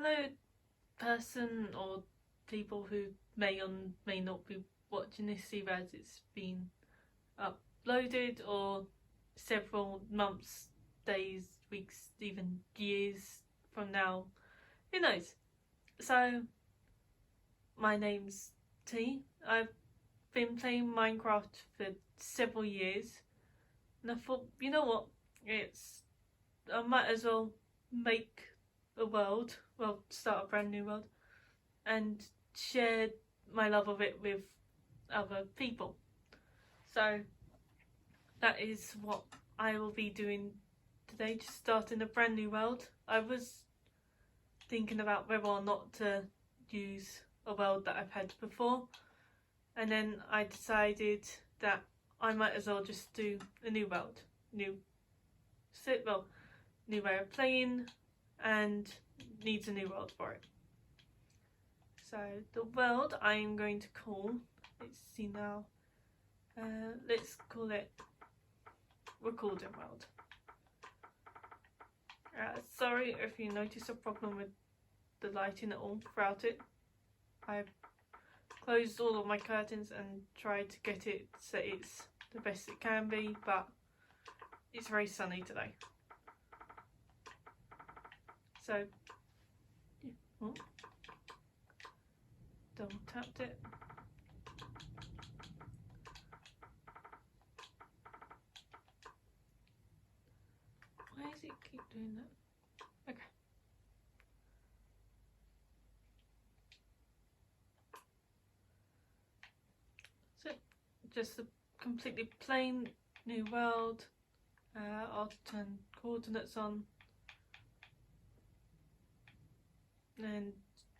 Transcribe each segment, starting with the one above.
fellow person or people who may or may not be watching this, either as it's been uploaded or several months, days, weeks, even years from now, who knows. So my name's T. I've been playing Minecraft for several years, and I thought, you know what, I might as well make a world, well, start a brand new world, and share my love of it with other people. So that is what I will be doing today, just starting a brand new world. I was thinking about whether or not to use a world that I've had before, and then I decided that I might as well just do a new world, new way of playing, and needs a new world for it. So the world I'm going to call, let's see now, let's call it Recording World. Sorry if you notice a problem with the lighting at all throughout it. I've closed all of my curtains and tried to get it so it's the best it can be, but it's very sunny today. So, oh, double tapped it. Why does it keep doing that? Okay. So, just a completely plain new world. I'll turn coordinates on. And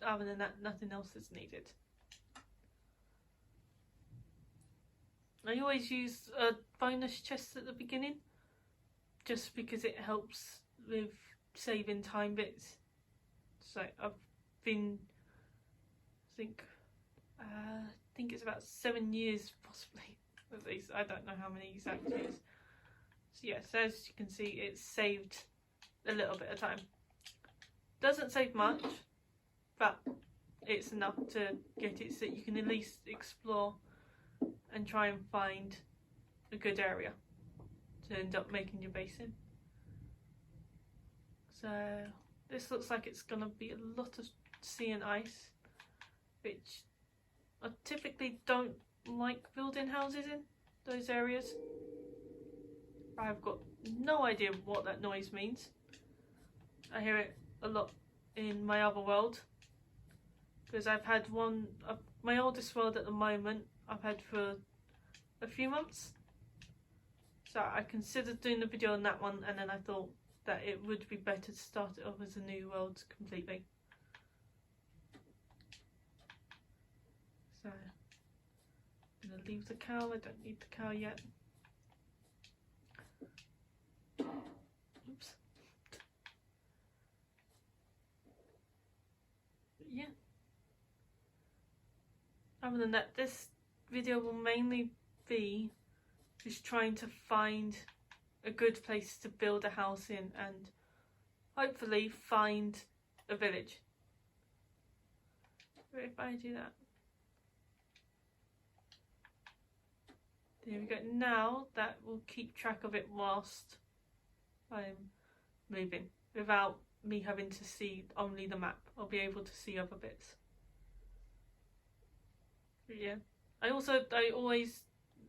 other than that, nothing else is needed. I always use a bonus chest at the beginning, just because it helps with saving time bits. So I've been, I think it's about 7 years possibly, at least. I don't know how many exact years. So yes, as you can see, it's saved a little bit of time. Doesn't save much, but it's enough to get it so that you can at least explore and try and find a good area to end up making your base in. So this looks like it's gonna be a lot of sea and ice, which I typically don't like building houses in those areas. I've got no idea what that noise means. I hear it a lot in my other world, because I've had one of my oldest world at the moment I've had for a few months, so I considered doing a video on that one, and then I thought that it would be better to start it off as a new world completely. So I'm gonna leave the cow. I don't need the cow yet. Oops. But yeah, other than that, this video will mainly be just trying to find a good place to build a house in and hopefully find a village. But if I do that, there we go. Now that will keep track of it whilst I'm moving, without me having to see only the map. I'll be able to see other bits. But yeah, I always,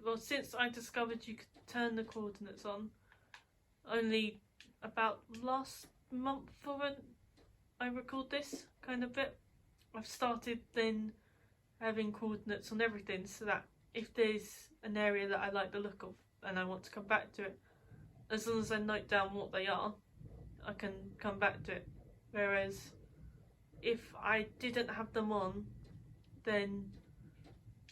well, since I discovered you could turn the coordinates on, only about last month or when I record this kind of bit, I've started then having coordinates on everything, so that if there's an area that I like the look of and I want to come back to it, as long as I note down what they are, I can come back to it. Whereas if I didn't have them on, then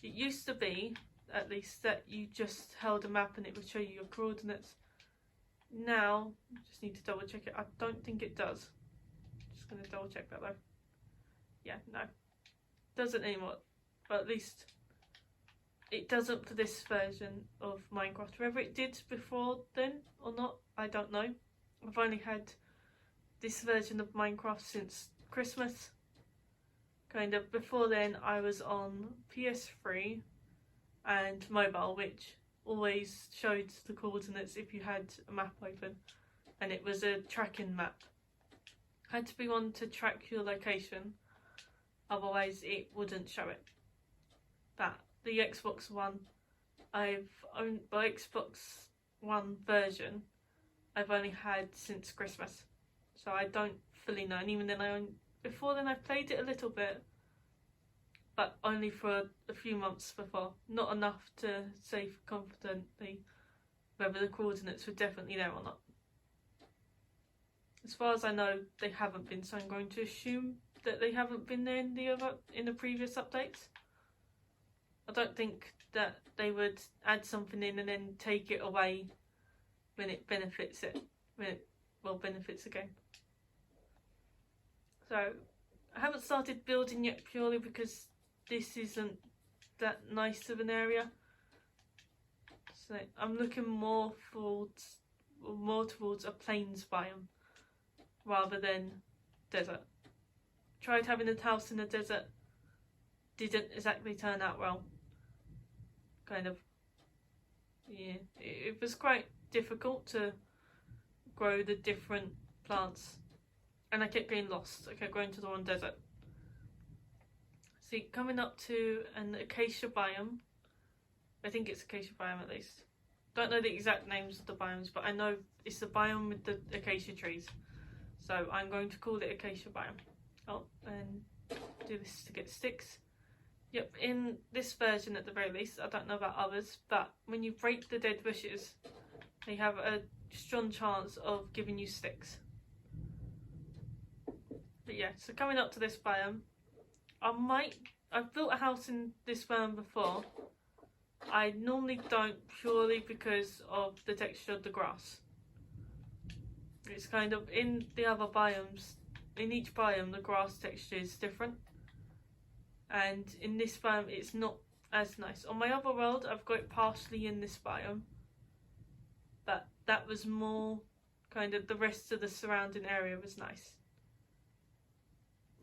it used to be, at least, that you just held a map and it would show you your coordinates. Now, I just need to double check it. I don't think it does. Just going to double check that though. Yeah, no. Doesn't anymore. But at least it doesn't for this version of Minecraft. Whether it did before then or not, I don't know. I've only had this version of Minecraft since Christmas. Kind of before then I was on PS3 and mobile, which always showed the coordinates if you had a map open, and it was a tracking map. Had to be one to track your location, otherwise it wouldn't show it. But the Xbox One, I've owned the Xbox One version I've only had since Christmas, so I don't fully know. And even then, before then I played it a little bit, but only for a few months before, not enough to say confidently whether the coordinates were definitely there or not. As far as I know, they haven't been, so I'm going to assume that they haven't been there in the previous updates. I don't think that they would add something in and then take it away when it benefits the game. So I haven't started building yet, purely because this isn't that nice of an area. So I'm looking more towards a plains biome rather than desert. Tried having a house in the desert, didn't exactly turn out well. It was quite difficult to grow the different plants, and I kept getting lost. I kept going to the wrong desert. See, coming up to an acacia biome. I think it's acacia biome at least. Don't know the exact names of the biomes, but I know it's the biome with the acacia trees. So I'm going to call it acacia biome. Oh, and do this to get sticks. Yep, in this version at the very least, I don't know about others, but when you break the dead bushes, they have a strong chance of giving you sticks. But yeah, so coming up to this biome, I've built a house in this biome before. I normally don't, purely because of the texture of the grass. It's kind of, in the other biomes, in each biome the grass texture is different. And in this biome it's not as nice. On my other world I've got it partially in this biome, but that was more kind of, the rest of the surrounding area was nice.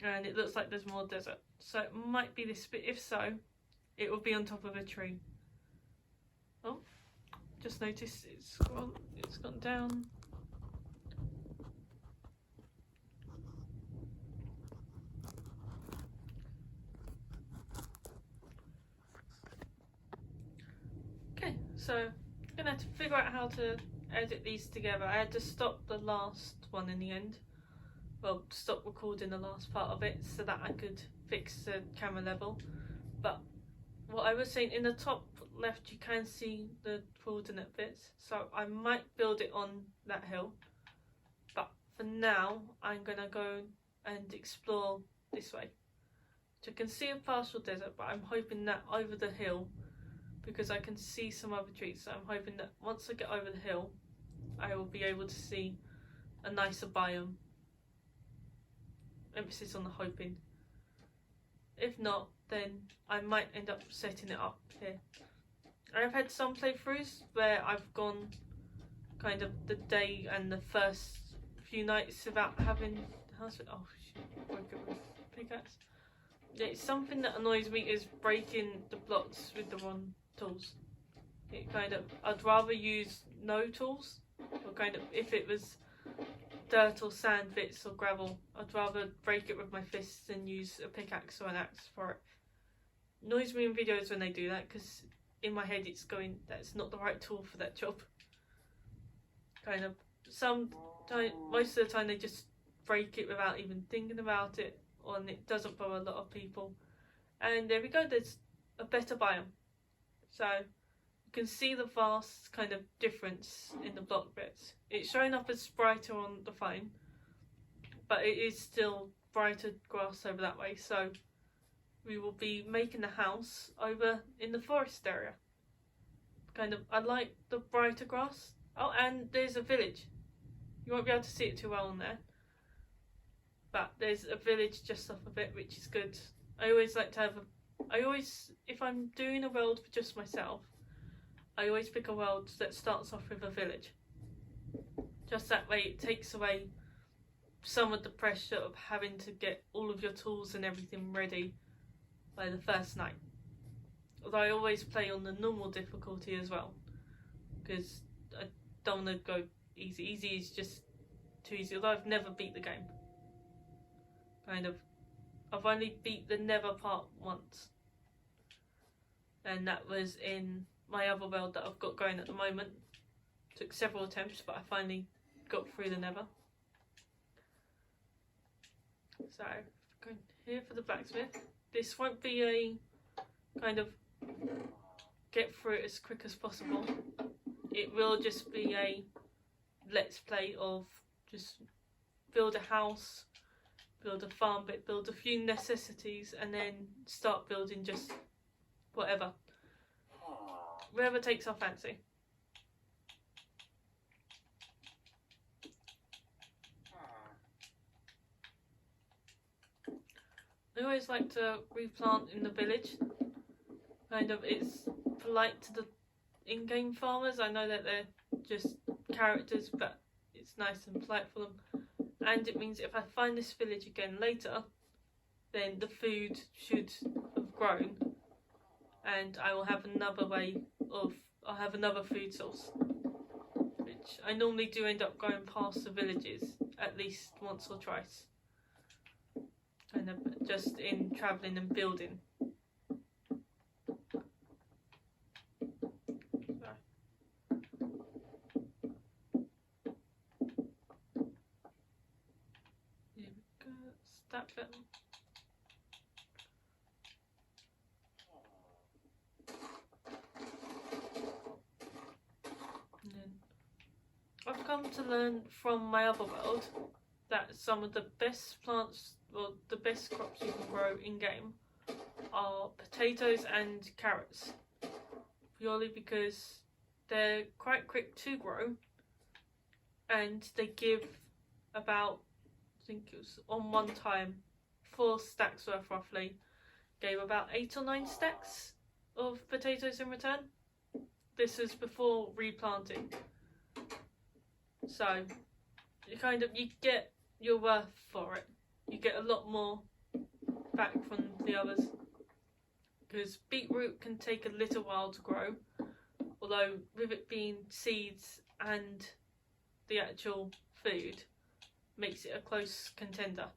And it looks like there's more desert. So it might be this bit. If so, it will be on top of a tree. Oh, just noticed it's gone down. Okay, so I'm gonna have to figure out how to edit these together. I had to stop the last one in the end. Well, stop recording the last part of it so that I could fix the camera level. But what I was saying, in the top left you can see the coordinate bits, so I might build it on that hill, but for now I'm gonna go and explore this way. So I can see a partial desert, but I'm hoping that over the hill, because I can see some other trees, so I'm hoping that once I get over the hill I will be able to see a nicer biome. Emphasis on the hoping. If not, then I might end up setting it up here. I've had some playthroughs where I've gone kind of the day and the first few nights without having the house. Oh shit, broke it with pickaxe. It's something that annoys me, is breaking the blocks with the wrong tools. I'd rather use no tools, or kind of, if it was dirt or sand bits or gravel, I'd rather break it with my fists than use a pickaxe or an axe for it. Annoys me in videos when they do that, because in my head it's going, that's not the right tool for that job. Most of the time they just break it without even thinking about it, and it doesn't bother a lot of people. And there we go, there's a better biome. So you can see the vast kind of difference in the block bits. It's showing up as brighter on the phone, but it is still brighter grass over that way. So we will be making the house over in the forest area. I like the brighter grass. Oh, and there's a village. You won't be able to see it too well on there, but there's a village just off of it, which is good. I always like to have if I'm doing a world for just myself, I always pick a world that starts off with a village. Just that way it takes away some of the pressure of having to get all of your tools and everything ready by the first night. Although I always play on the normal difficulty as well, because I don't want to go easy. Easy is just too easy, although I've never beat the game. I've only beat the Nether part once, and that was in my other world that I've got going at the moment. Took several attempts, but I finally got through the Nether. So, going here for the blacksmith. This won't be a kind of get through it as quick as possible. It will just be a let's play of just build a house, build a farm bit, build a few necessities, and then start building just whatever. Wherever takes our fancy. I always like to replant in the village. It's polite to the in-game farmers. I know that they're just characters, but it's nice and polite for them. And it means if I find this village again later, then the food should have grown, and I will have another I'll have another food source. Which I normally do end up going past the villages at least once or twice. And just in travelling and building. Here we go, stack them. And then I've come to learn from my other world that some of the best plants, well, the best crops you can grow in game are potatoes and carrots, purely because they're quite quick to grow and they give about, I think it was on one time, 4 stacks worth roughly, gave about 8 or 9 stacks of potatoes in return. This is before replanting, so you get your worth for it. You get a lot more back from the others, because beetroot can take a little while to grow, although with it being seeds and the actual food makes it a close contender.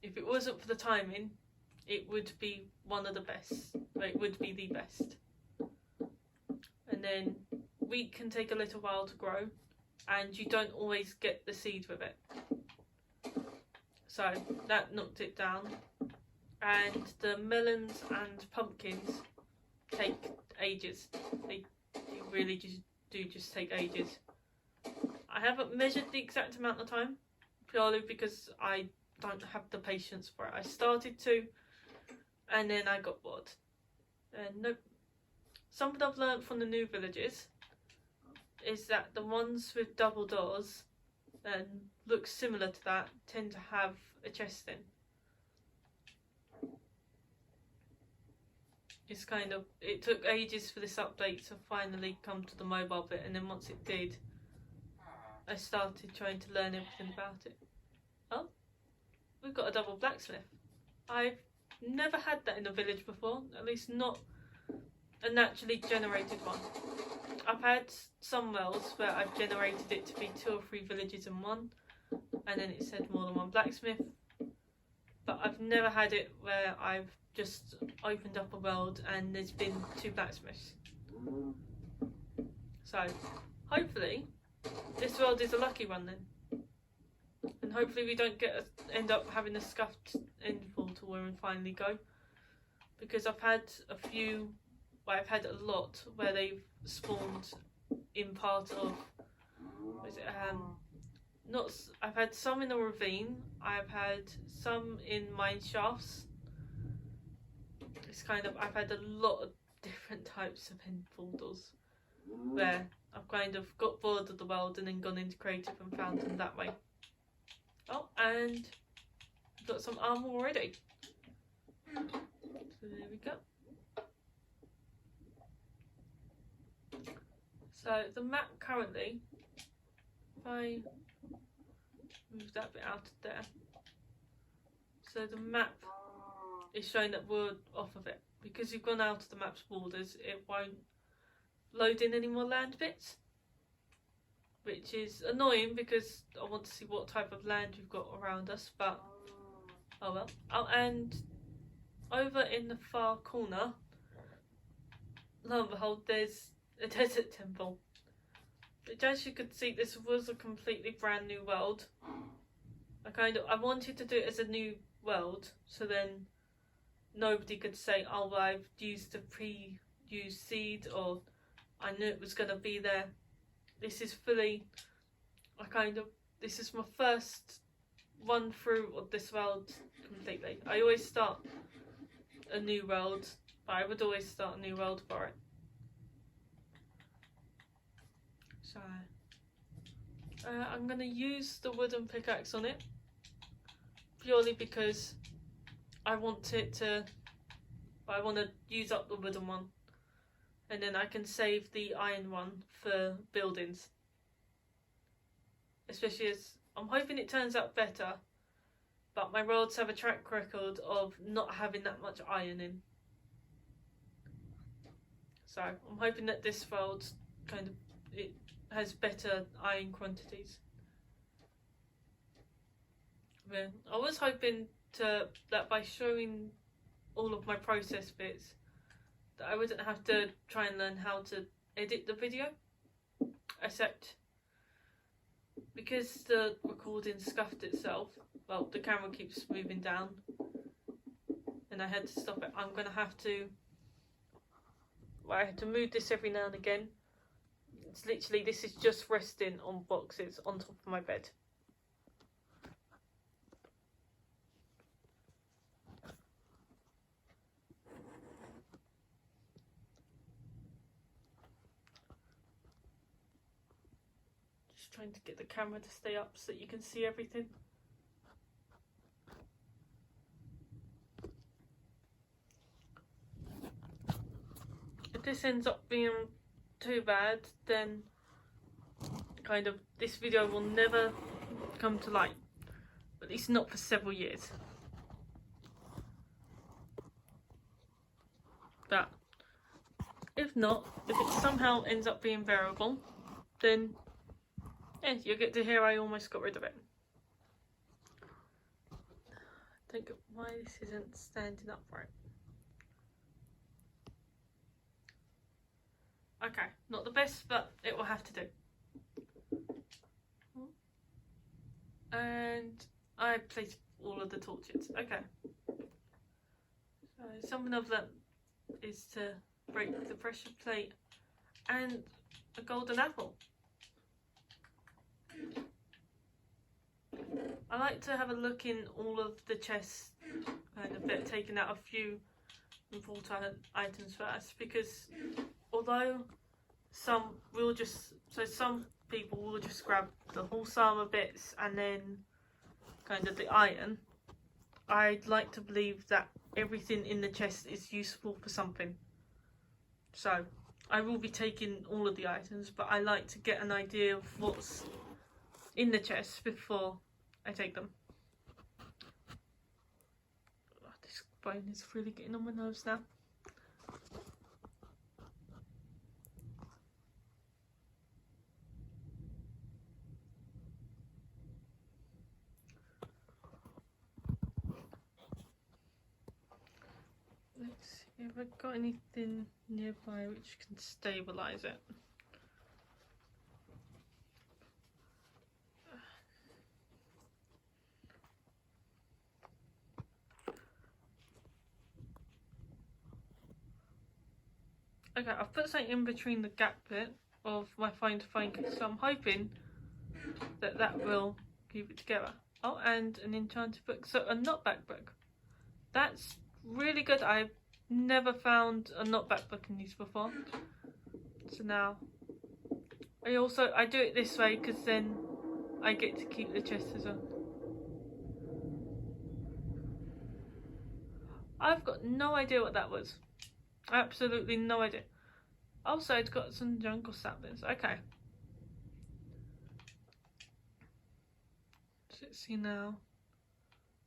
If it wasn't for the timing, it would be one of the best. It would be the best. And then wheat can take a little while to grow, and you don't always get the seed with it. So that knocked it down. And the melons and pumpkins take ages. They really just take ages. I haven't measured the exact amount of time, purely because I don't have the patience for it. I started to, and then I got bored. And nope. Something I've learnt from the new villages is that the ones with double doors and look similar to that tend to have a chest in. It's it took ages for this update to finally come to the mobile bit, and then once it did, I started trying to learn everything about it. Oh, we've got a double blacksmith. I've never had that in a village before, at least not a naturally generated one. I've had some wells where I've generated it to be 2 or 3 villages in one, and then it said more than one blacksmith, but I've never had it where I've just opened up a world and there's been 2 blacksmiths. So hopefully this world is a lucky one then, and hopefully we don't end up having a scuffed endfall to where we finally go, because I've had a few, well, I've had a lot where they've spawned in part of, what is it, I've had some in a ravine, I've had some in mine shafts. It's I've had a lot of different types of end portals where I've got bored of the world and then gone into creative and found them that way. Oh, and I've got some armor already. So there we go. So the map currently, if I move that bit out of there. So the map is showing that we're off of it. Because you've gone out of the map's borders, it won't load in any more land bits. Which is annoying because I want to see what type of land you've got around us, but oh well. Oh, and over in the far corner, lo and behold, there's a desert temple. Which, as you could see, this was a completely brand new world. I wanted to do it as a new world, so then nobody could say, oh, I've used a pre-used seed, or I knew it was going to be there. This is fully, this is my first run through of this world completely. I always start a new world, but I would always start a new world for it. So, I'm going to use the wooden pickaxe on it, purely because I want to use up the wooden one, and then I can save the iron one for buildings. Especially as I'm hoping it turns out better, but my worlds have a track record of not having that much iron in. So I'm hoping that this world it has better iron quantities. Yeah, I was hoping that by showing all of my process bits, that I wouldn't have to try and learn how to edit the video, except because the recording scuffed itself. Well, the camera keeps moving down, and I had to stop it. I'm gonna have to. I had to move this every now and again. It's literally, this is just resting on boxes on top of my bed. Just trying to get the camera to stay up so that you can see everything. If this ends up being too bad, then this video will never come to light, at least not for several years. But if not, if it somehow ends up being bearable, then yeah, you'll get to hear I almost got rid of it. I don't get why this isn't standing up right. Okay, not the best, but it will have to do. And I placed all of the torches. Okay. So something I've learnt is to break the pressure plate and a golden apple. I like to have a look in all of the chests, taking out a few important items first, because although some people will just grab the whole armor bits and then the iron, I'd like to believe that everything in the chest is useful for something. So I will be taking all of the items, but I like to get an idea of what's in the chest before I take them. Oh, this bone is really getting on my nerves now. Let's see if I've got anything nearby which can stabilise it. Okay, I've put something in between the gap bit of my find kit, so I'm hoping that will keep it together. Oh, and an enchanted book, so a knockback book. That's really good. I've never found a knockback book in these before. So now, I do it this way because then I get to keep the chest as well. I've got no idea what that was. Absolutely no idea. Also, it's got some jungle saplings. Okay. So Let's see now.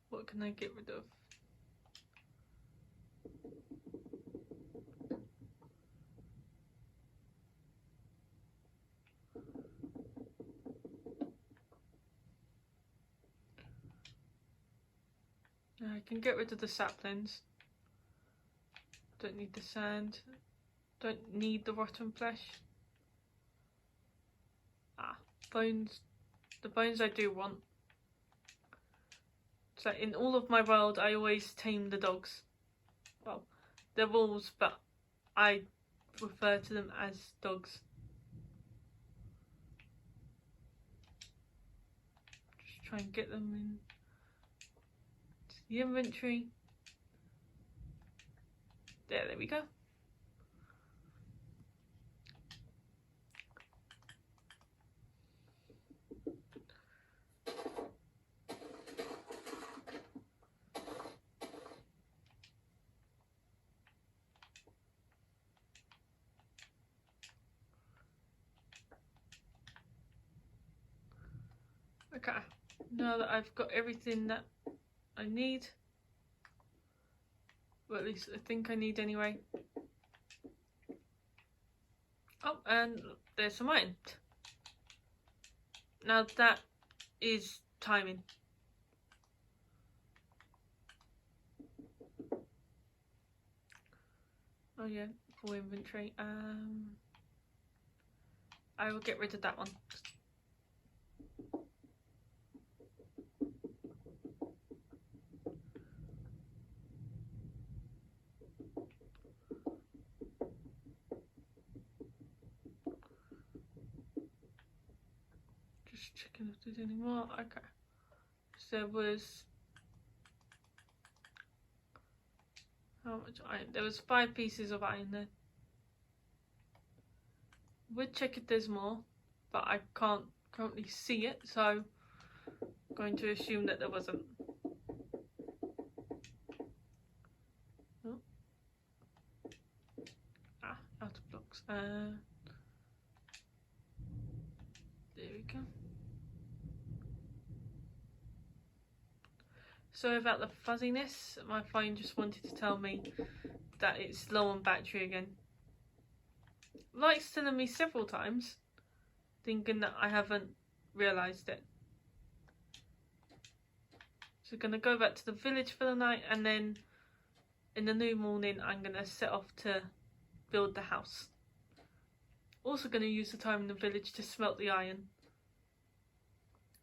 What can I get rid of? I can get rid of the saplings. Don't need the sand. Don't need the rotten flesh. Ah, bones. The bones I do want. So in all of my world, I always tame the dogs. Well, they're wolves, but I refer to them as dogs. Just try and get them in the inventory. There we go. Okay, now that I've got everything that I need, well, at least I think I need anyway. Oh, and there's some iron. Now that is timing. Oh yeah, full inventory. I will get rid of that one. Just checking if there's any more. Okay. So there was, how much iron? There was 5 pieces of iron there. Would check if there's more, but I can't currently see it, so I'm going to assume that there wasn't. Oh. Ah, out of blocks. There we go. Sorry about the fuzziness. My phone just wanted to tell me that it's low on battery again. Likes telling me several times, thinking that I haven't realised it. So gonna go back to the village for the night, and then in the new morning I'm gonna set off to build the house. Also gonna use the time in the village to smelt the iron.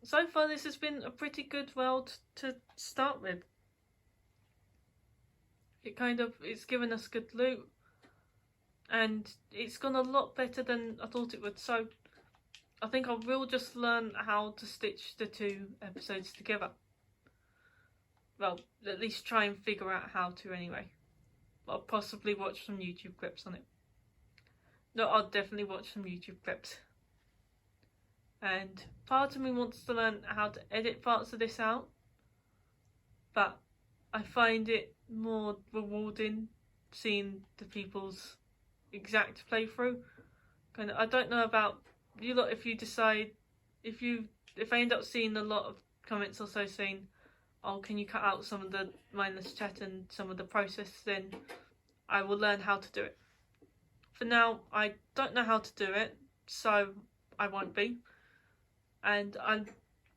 So far this has been a pretty good world to start with. It's given us good loot, and it's gone a lot better than I thought it would, so I think I will just learn how to stitch the 2 episodes together. Well, at least try and figure out how to anyway. I'll possibly watch some YouTube clips on it. No, I'll definitely watch some YouTube clips. And part of me wants to learn how to edit parts of this out, but I find it more rewarding seeing the people's exact playthrough. I don't know about you lot, if you decide, if I end up seeing a lot of comments also saying, oh, can you cut out some of the mindless chat and some of the process, then I will learn how to do it. For now, I don't know how to do it, so I won't be. And I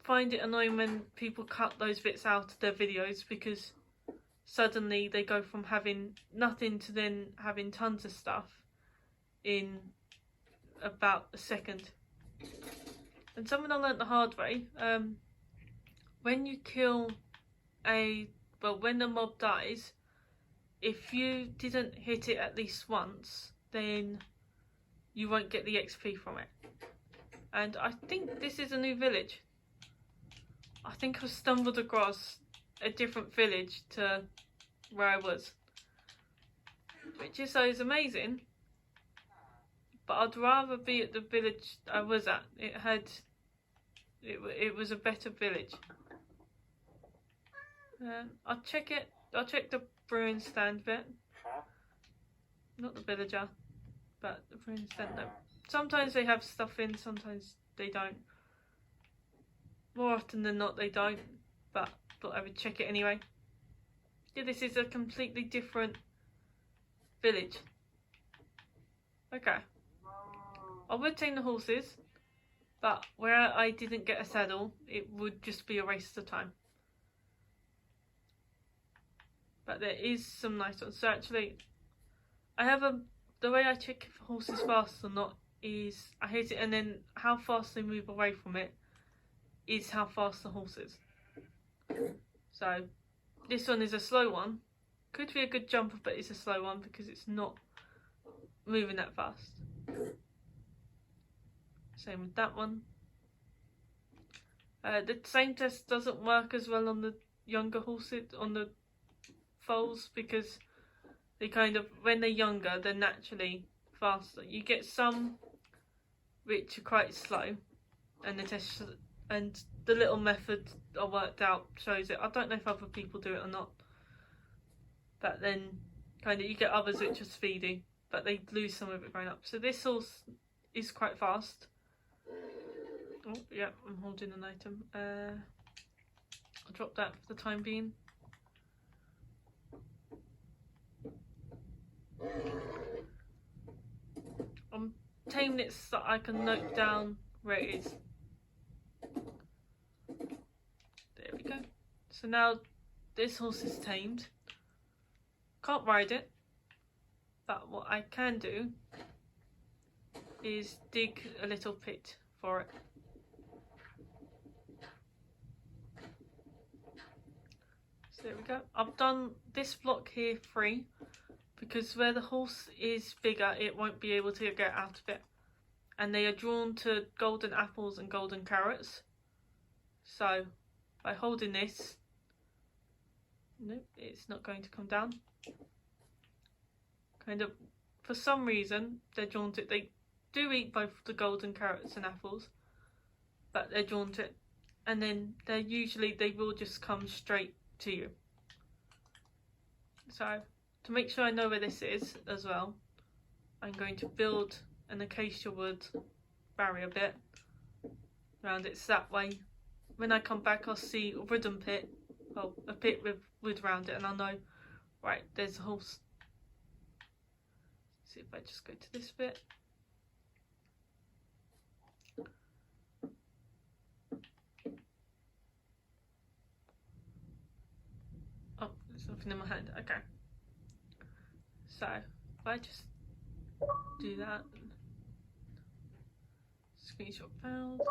find it annoying when people cut those bits out of their videos, because suddenly they go from having nothing to then having tons of stuff in about a second. And something I learnt the hard way, when you kill when the mob dies, if you didn't hit it at least once, then you won't get the XP from it. And I think this is a new village. I think I've stumbled across a different village to where I was, which is amazing. But I'd rather be at the village I was at. It was a better village. I'll check it. I'll check the brewing stand bit. Not the villager, but the brewing stand. No. Sometimes they have stuff in, sometimes they don't. more often than not they don't, but thought I would check it anyway. Yeah, this is a completely different village. Okay. I would tame the horses, but where I didn't get a saddle, it would just be a waste of time. But there is some nice ones. So actually, I have the way I check if a horse is fast or not is I hit it, and then how fast they move away from it is how fast the horse is. So this one is a slow one. Could be a good jumper, but it's a slow one because it's not moving that fast. Same with that one. The same test doesn't work as well on the younger horses, on the foals, because they kind of, when they're younger, they're naturally faster. You get some which are quite slow, and the test and the little method I worked out shows it. I don't know if other people do it or not, but then kind of you get others which are speedy, but they lose some of it growing up. So this horse is quite fast. Oh yeah, I'm holding an item. I'll drop that for the time being. I'm taming it so I can note down where it is. There we go. So now this horse is tamed. Can't ride it, but what I can do is dig a little pit for it. So there we go. I've done this block here free because where the horse is bigger, it won't be able to get out of it. And they are drawn to golden apples and golden carrots. So by holding this, nope, it's not going to come down. Kind of, for some reason, they're drawn to it. They do eat both the golden carrots and apples, but they're drawn to it. And then they will just come straight to you. So to make sure I know where this is as well, I'm going to build an acacia wood barrier bit around it, so that way when I come back I'll see a wooden pit, well, a pit with wood around it, and I'll know, right, there's a horse. See if I just go to this bit. Oh, there's nothing in my hand. Okay. So if I just do that, screenshot found.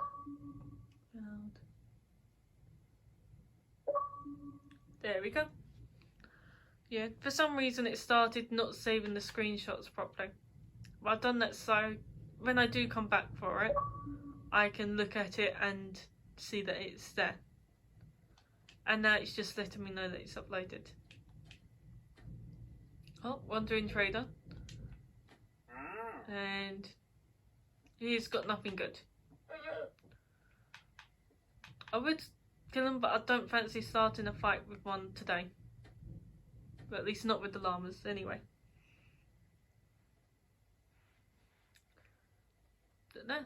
There we go. Yeah, for some reason it started not saving the screenshots properly. But I've done that so when I do come back for it, I can look at it and see that it's there. And now it's just letting me know that it's uploaded. Oh, Wandering Trader. And he's got nothing good. I would kill him, but I don't fancy starting a fight with one today. But at least not with the llamas, anyway. Don't know.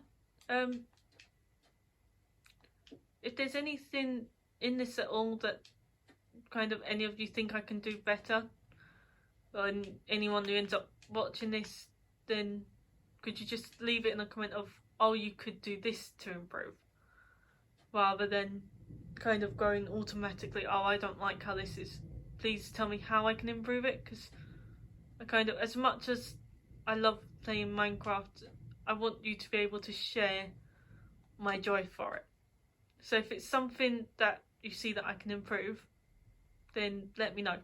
If there's anything in this at all that kind of any of you think I can do better, or anyone who ends up watching this, then could you just leave it in a comment of, oh, you could do this to improve, rather than kind of going automatically, oh, I don't like how this is. Please tell me how I can improve it, because I kind of, as much as I love playing Minecraft, I want you to be able to share my joy for it. So if it's something that you see that I can improve, then let me know.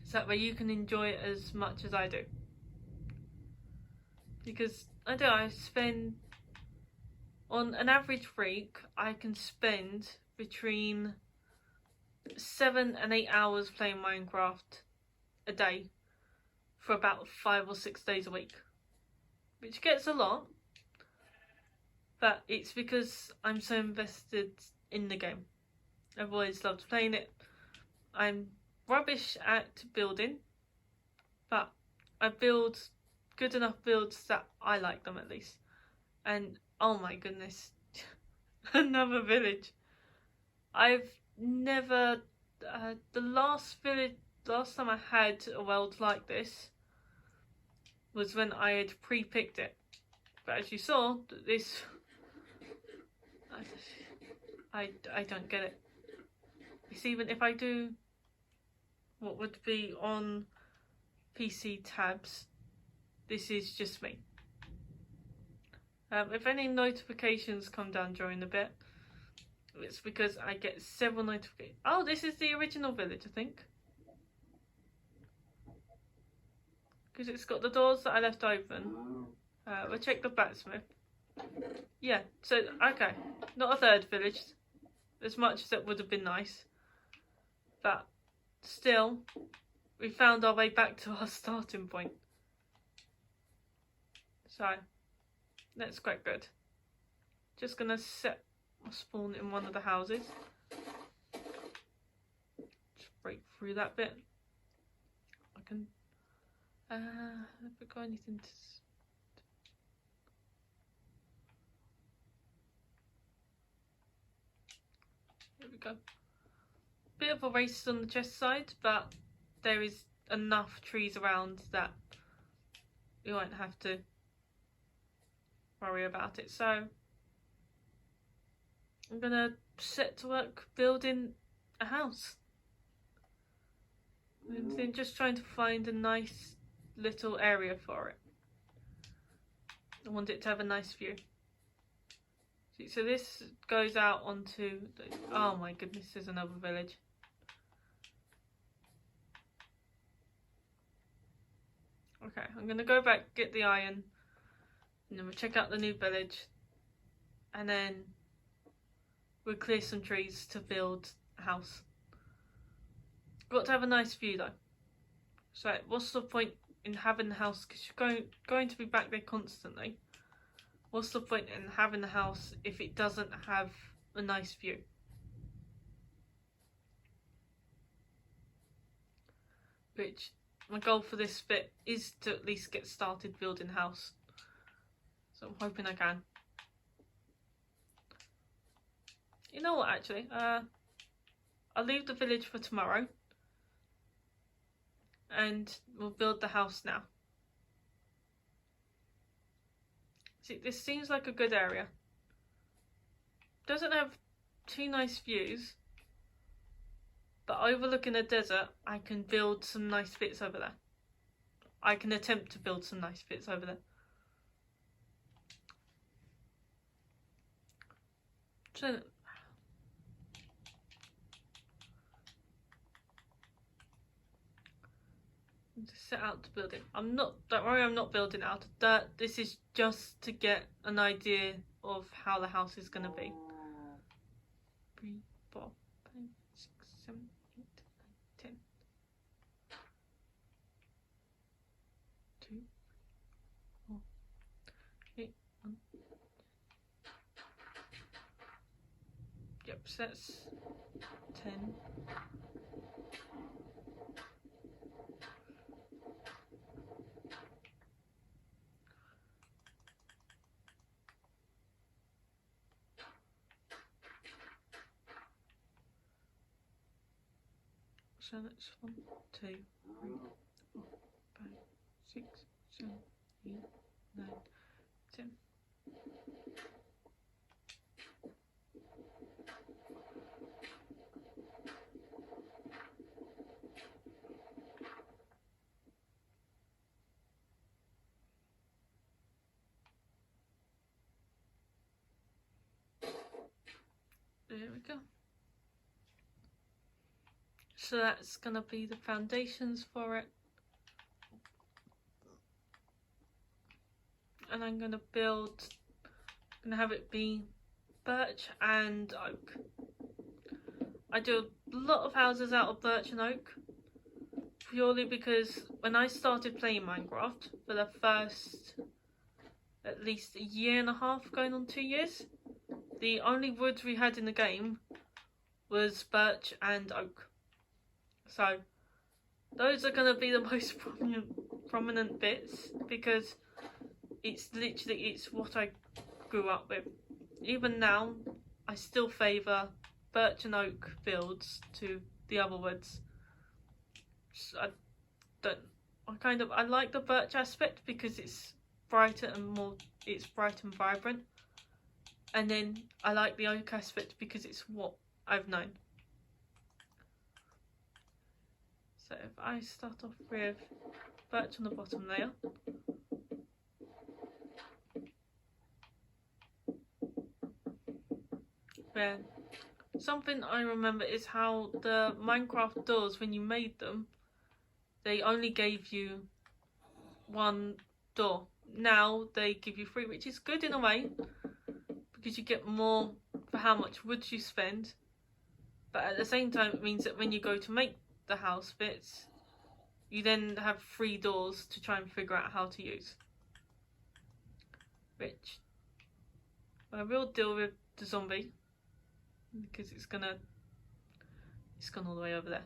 So that way you can enjoy it as much as I do. Because I spend, on an average week, I can spend between 7 and 8 hours playing Minecraft a day for about 5 or 6 days a week, which gets a lot, but it's because I'm so invested in the game. I've always loved playing it. I'm rubbish at building, but I build good enough builds that I like them at least. And oh my goodness, Another village. I've never. The last time I had a world like this was when I had pre-picked it. But as you saw, this. I don't get it. It's even if I do what would be on PC tabs, this is just me. If any notifications come down during the bit, it's because I get several notifications. Oh, this is the original village, I think. Because it's got the doors that I left open. We'll check the blacksmith. Yeah, so, okay. Not a third village. As much as it would have been nice. But, still, we found our way back to our starting point. So, that's quite good. Just gonna set my spawn in one of the houses. Just break through that bit. I can. Have we got anything to? Here we go. Bit of a race on the chest side, but there is enough trees around that you won't have to worry about it. So I'm gonna set to work building a house. And then just trying to find a nice little area for it. I want it to have a nice view. See, so this goes out onto the, oh my goodness, there's another village. Okay, I'm gonna go back, get the iron, and then we'll check out the new village, and then we'll clear some trees to build a house. Got to have a nice view though. So what's the point in having the house, because you're going to be back there constantly. What's the point in having the house if it doesn't have a nice view? Which, my goal for this bit is to at least get started building a house. So I'm hoping I can. You know what, actually? I'll leave the village for tomorrow. And we'll build the house now. See, this seems like a good area. Doesn't have too nice views, but overlooking a desert, I can build some nice bits over there. I can attempt to build some nice bits over there. So, to set out to build it. Don't worry, I'm not building out of dirt. This is just to get an idea of how the house is going to be. 3, 4, 5, 6, 7, 8, 9, 10. 2, 4, 8, 1. Yep, so that's 10. So that's 1, 2, 3, 4, 5, 6, 7, 8, 9, 10. There we go. So that's gonna be the foundations for it. And I'm gonna have it be birch and oak. I do a lot of houses out of birch and oak, purely because when I started playing Minecraft for the first at least a year and a half, going on 2 years, the only wood we had in the game was birch and oak. So those are going to be the most prominent bits, because it's what I grew up with. Even now, I still favour birch and oak builds to the other woods. So I like the birch aspect because it's brighter and it's bright and vibrant. And then I like the oak aspect because it's what I've known. So if I start off with birch on the bottom layer. Then something I remember is how the Minecraft doors, when you made them, they only gave you one door. Now they give you 3, which is good in a way, because you get more for how much wood you spend. But at the same time, it means that when you go to make the house bits, you then have 3 doors to try and figure out how to use. Which I will deal with the zombie, because it's gone all the way over there.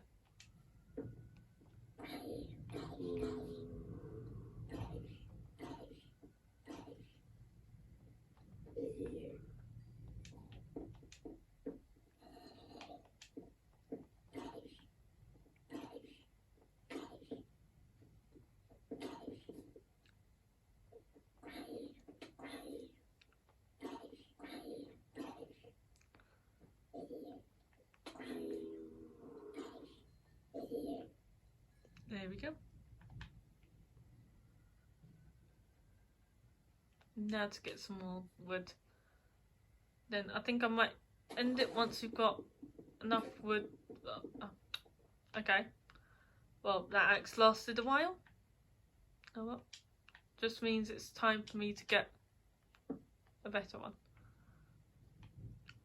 There we go. Now to get some more wood. Then I think I might end it once we've got enough wood. Okay. Well, that axe lasted a while. Oh well. Just means it's time for me to get a better one.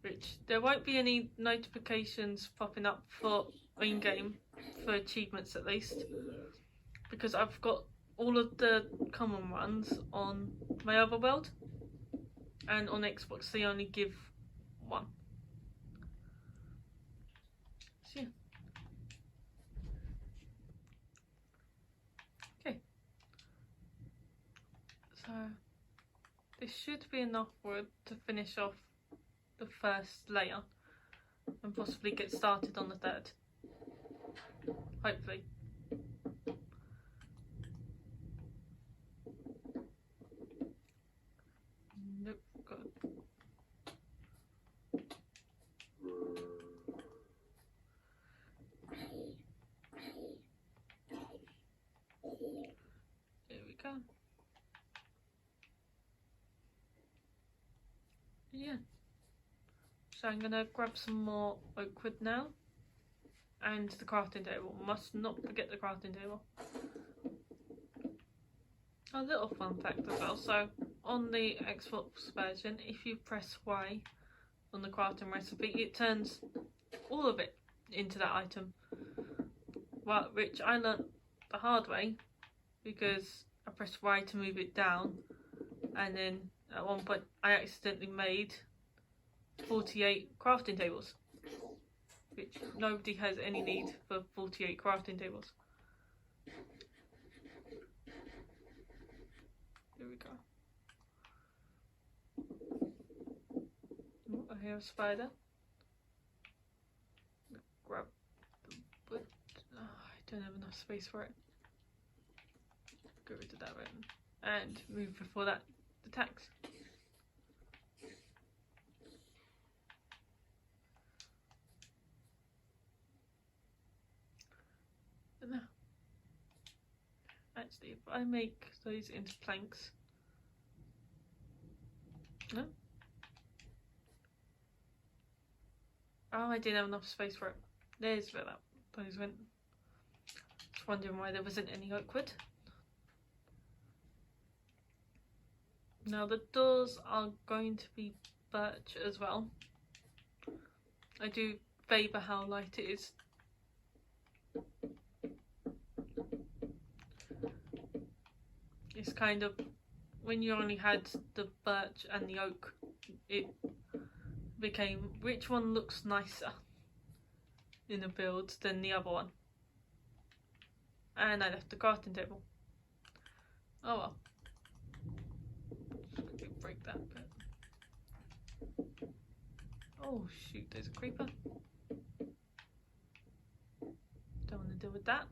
Which there won't be any notifications popping up for in-game, for achievements at least, because I've got all of the common ones on my other world, and on Xbox they only give one. So yeah. Okay. So this should be enough wood to finish off the first layer and possibly get started on the third. Hopefully. Nope, good. There we go. Yeah. So I'm gonna grab some more oak wood now. And the crafting table. Must not forget the crafting table. A little fun fact as well. So on the Xbox version, if you press Y on the crafting recipe, it turns all of it into that item. Well, which I learnt the hard way, because I pressed Y to move it down, and then at one point I accidentally made 48 crafting tables, which nobody has any need for 48 crafting tables. Here we go. Oh, I hear a spider. Grab the wood. Oh, I don't have enough space for it. Get rid of that one. And move before that attacks. But now, actually, if I make those into planks. No? Oh, I didn't have enough space for it. There's where those went. Just wondering why there wasn't any oak wood. Now the doors are going to be birch as well. I do favour how light it is. It's kind of, when you only had the birch and the oak, it became which one looks nicer in a build than the other one. And I left the crafting table. Oh well. Just quickly break that bit. Oh shoot, there's a creeper. Don't want to deal with that.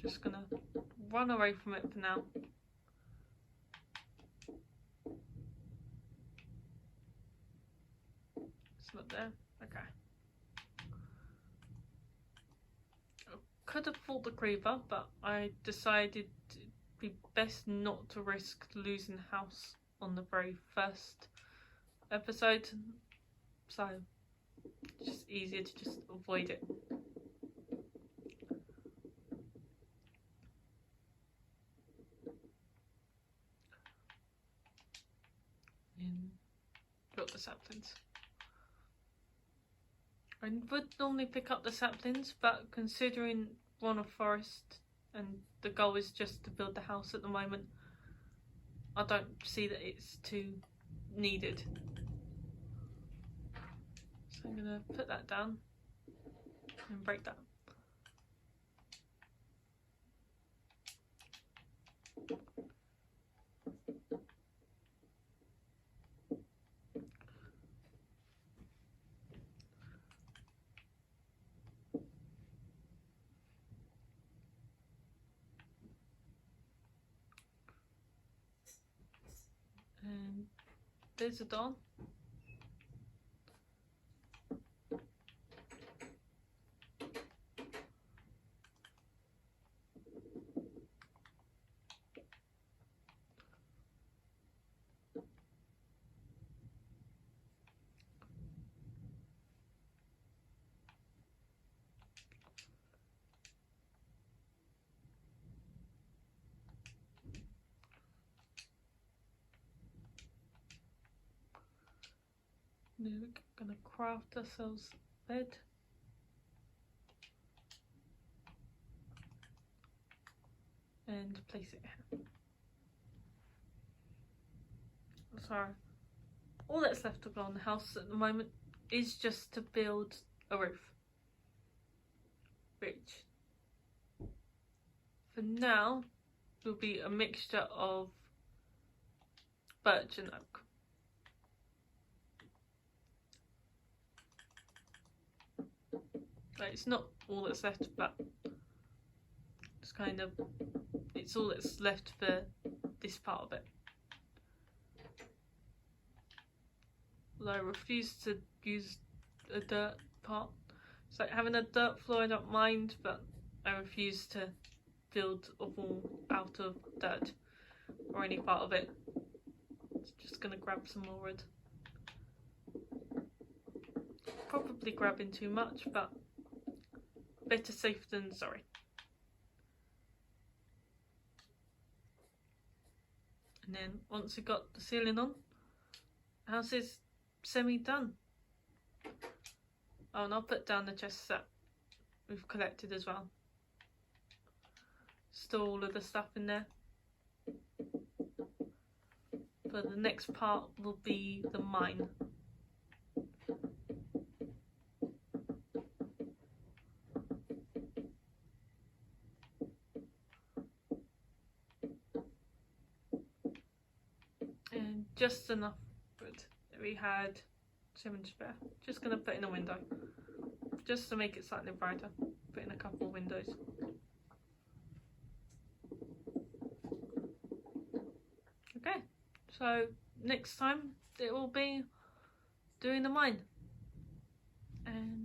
Just gonna run away from it for now. It's not there. Okay. I could have fought the creeper, but I decided it'd be best not to risk losing house on the very first episode. So it's just easier to just avoid it. And drop the saplings. I would normally pick up the saplings, but considering we're on a forest and the goal is just to build the house at the moment, I don't see that it's too needed. So I'm going to put that down and break that. And there's a door. Now we're going to craft ourselves a bed. And place it here. So all that's left to go on the house at the moment is just to build a roof, which for now will be a mixture of birch and oak. Like, it's not all that's left, but it's kind of, it's all that's left for this part of it. Although I refuse to use a dirt part. It's like having a dirt floor I don't mind, but I refuse to build a wall out of dirt or any part of it. Just gonna grab some more wood. Probably grabbing too much, but better safe than sorry. And then once we've got the ceiling on, the house is semi-done. Oh, and I'll put down the chests that we've collected as well. Store all of the stuff in there. But the next part will be the mine. And just enough wood that we had 7 spare. Just gonna put in a window. Just to make it slightly brighter. Put in a couple of windows. Okay, so next time it will be doing the mine. And